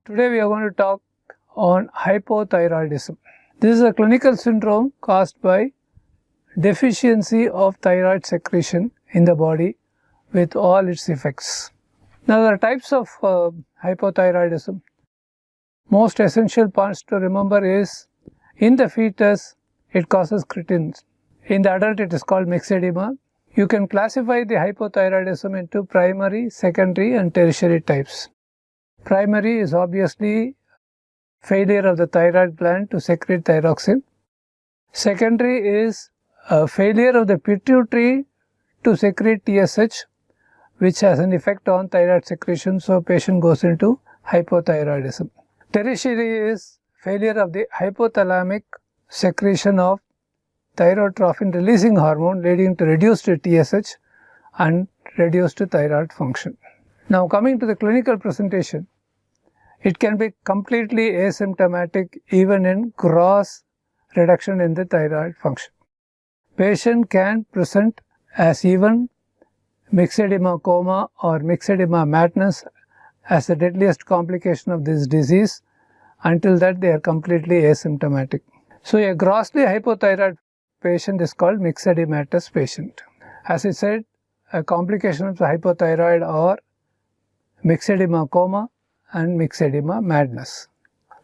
Today we are going to talk on hypothyroidism. This is a clinical syndrome caused by deficiency of thyroid secretion in the body with all its effects. Now there are types of hypothyroidism. Most essential parts to remember is in the fetus it causes creatine. In the adult it is called myxedema. You can classify the hypothyroidism into primary, secondary and tertiary types. Primary is obviously failure of the thyroid gland to secrete thyroxine. Secondary is a failure of the pituitary to secrete TSH, which has an effect on thyroid secretion, so patient goes into hypothyroidism. Tertiary is failure of the hypothalamic secretion of thyrotrophin releasing hormone, leading to reduced TSH and reduced thyroid function. Now coming to the clinical presentation, it can be completely asymptomatic even in gross reduction in the thyroid function. Patient can present as even myxedema coma or myxedema madness as the deadliest complication of this disease. Until that they are completely asymptomatic. So a grossly hypothyroid patient is called myxedematous patient. As I said, a complication of the hypothyroid or myxedema coma and myxedema madness.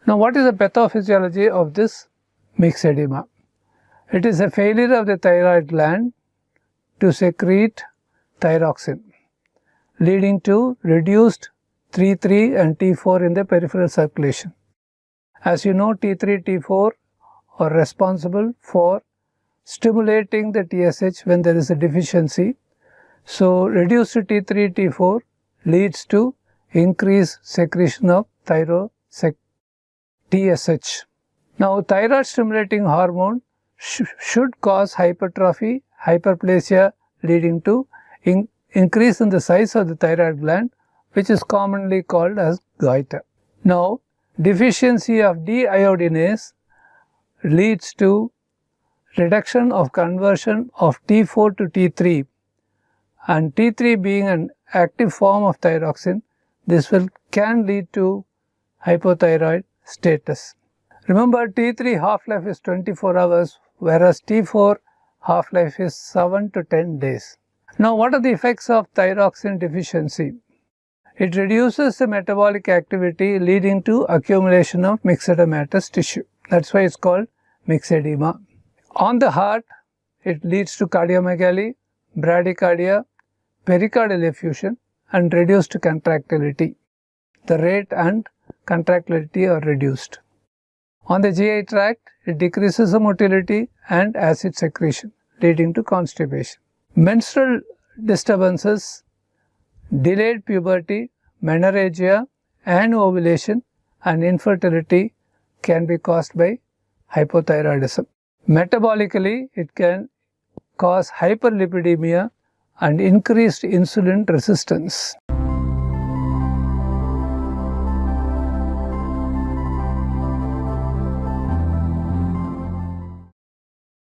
Now what is the pathophysiology of this myxedema? It is a failure of the thyroid gland to secrete thyroxine, leading to reduced T3 and T4 in the peripheral circulation. As you know, T3, T4 are responsible for stimulating the TSH when there is a deficiency. So reduced T3, T4 leads to increased secretion of TSH. Now thyroid stimulating hormone should cause hypertrophy, hyperplasia, leading to increase in the size of the thyroid gland, which is commonly called as goiter. Now deficiency of deiodinase leads to reduction of conversion of T4 to T3, and T3 being an active form of thyroxine, this can lead to hypothyroid status. Remember, T3 half-life is 24 hours, whereas T4 half-life is 7 to 10 days. Now what are the effects of thyroxine deficiency? It reduces the metabolic activity, leading to accumulation of myxedematous tissue. That's why it's called myxedema. On the heart, it leads to cardiomegaly, bradycardia, pericardial effusion and reduced contractility. The rate and contractility are reduced. On the GI tract, it decreases the motility and acid secretion, leading to constipation. Menstrual disturbances, delayed puberty, menorrhagia and ovulation and infertility can be caused by hypothyroidism. Metabolically, it can cause hyperlipidemia and increased insulin resistance.